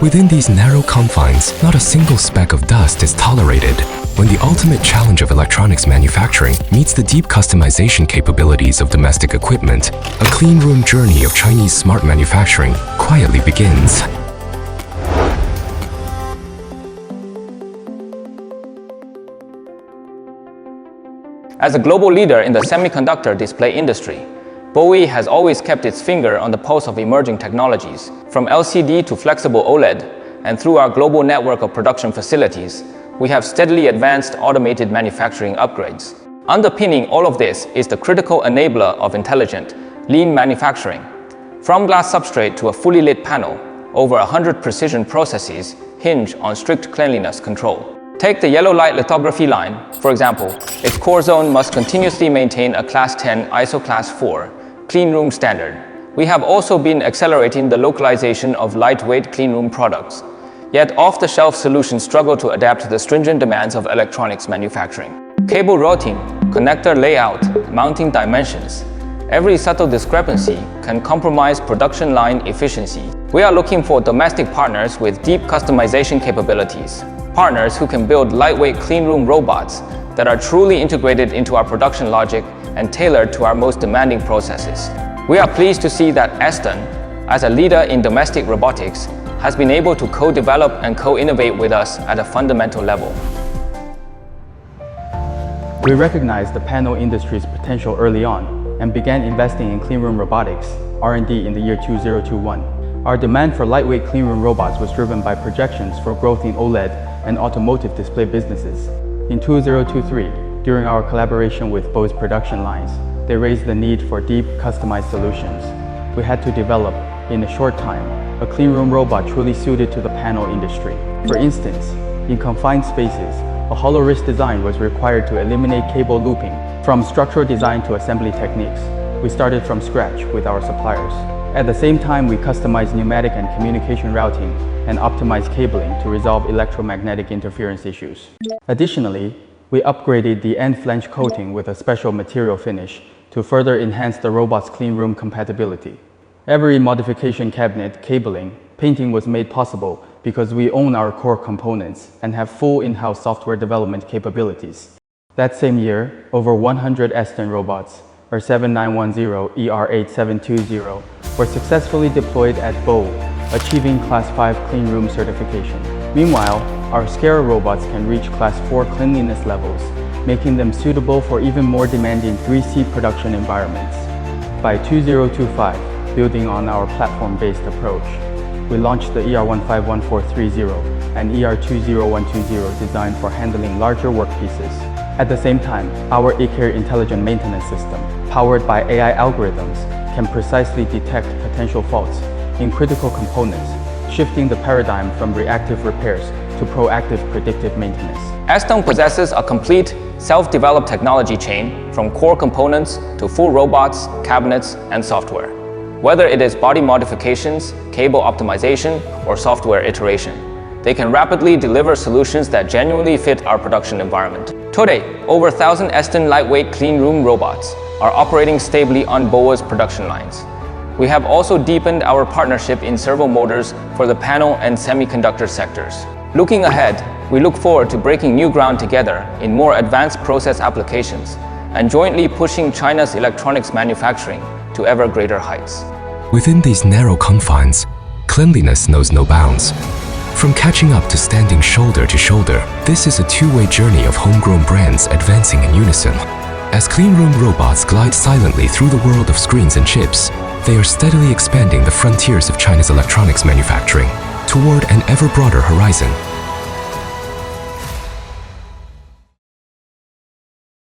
Within these narrow confines, not a single speck of dust is tolerated. When the ultimate challenge of electronics manufacturing meets the deep customization capabilities of domestic equipment, a clean room journey of Chinese smart manufacturing quietly begins. As a global leader in the semiconductor display industry, Bowie has always kept its finger on the pulse of emerging technologies, from LCD to flexible OLED, and through our global network of production facilities, we have steadily advanced automated manufacturing upgrades. Underpinning all of this is the critical enabler of intelligent, lean manufacturing. From glass substrate to a fully lit panel, over 100 precision processes hinge on strict cleanliness control. Take the yellow light lithography line, for example. Its core zone must continuously maintain a Class 10 ISO Class 4 clean room standard. We have also been accelerating the localization of lightweight clean room products. Yet off-the-shelf solutions struggle to adapt to the stringent demands of electronics manufacturing. Cable routing, connector layout, mounting dimensions. Every subtle discrepancy can compromise production line efficiency. We are looking for domestic partners with deep customization capabilities. Partners who can build lightweight cleanroom robots that are truly integrated into our production logic and tailored to our most demanding processes. We are pleased to see that Estun, as a leader in domestic robotics, has been able to co-develop and co-innovate with us at a fundamental level. We recognized the panel industry's potential early on and began investing in cleanroom robotics, R&D, in the year 2021. Our demand for lightweight cleanroom robots was driven by projections for growth in OLED and automotive display businesses. In 2023, during our collaboration with Bowie's production lines, they raised the need for deep, customized solutions. We had to develop, in a short time, a cleanroom robot truly suited to the panel industry. For instance, in confined spaces, a hollow wrist design was required to eliminate cable looping. From structural design to assembly techniques, we started from scratch with our suppliers. At the same time, we customized pneumatic and communication routing and optimized cabling to resolve electromagnetic interference issues. Additionally, we upgraded the end flange coating with a special material finish to further enhance the robot's cleanroom compatibility. Every modification cabinet, cabling, painting was made possible because we own our core components and have full in-house software development capabilities. That same year, over 100 Estun robots, or 7910 ER8720, were successfully deployed at Bowie, achieving Class 5 cleanroom certification. Meanwhile, our Scare robots can reach Class 4 cleanliness levels, making them suitable for even more demanding 3C production environments. By 2025, building on our platform-based approach, we launched the ER151430 and ER20120 designed for handling larger workpieces. At the same time, our eCare intelligent maintenance system, powered by AI algorithms, can precisely detect potential faults in critical components, shifting the paradigm from reactive repairs to proactive predictive maintenance. Estun possesses a complete, self-developed technology chain from core components to full robots, cabinets, and software. Whether it is body modifications, cable optimization, or software iteration, they can rapidly deliver solutions that genuinely fit our production environment. Today, over 1,000 Estun lightweight cleanroom robots are operating stably on Bowie's production lines. We have also deepened our partnership in servo motors for the panel and semiconductor sectors. Looking ahead, we look forward to breaking new ground together in more advanced process applications and jointly pushing China's electronics manufacturing to ever greater heights. Within these narrow confines, cleanliness knows no bounds. From catching up to standing shoulder to shoulder, this is a two-way journey of homegrown brands advancing in unison. As cleanroom robots glide silently through the world of screens and chips, they are steadily expanding the frontiers of China's electronics manufacturing toward an ever broader horizon.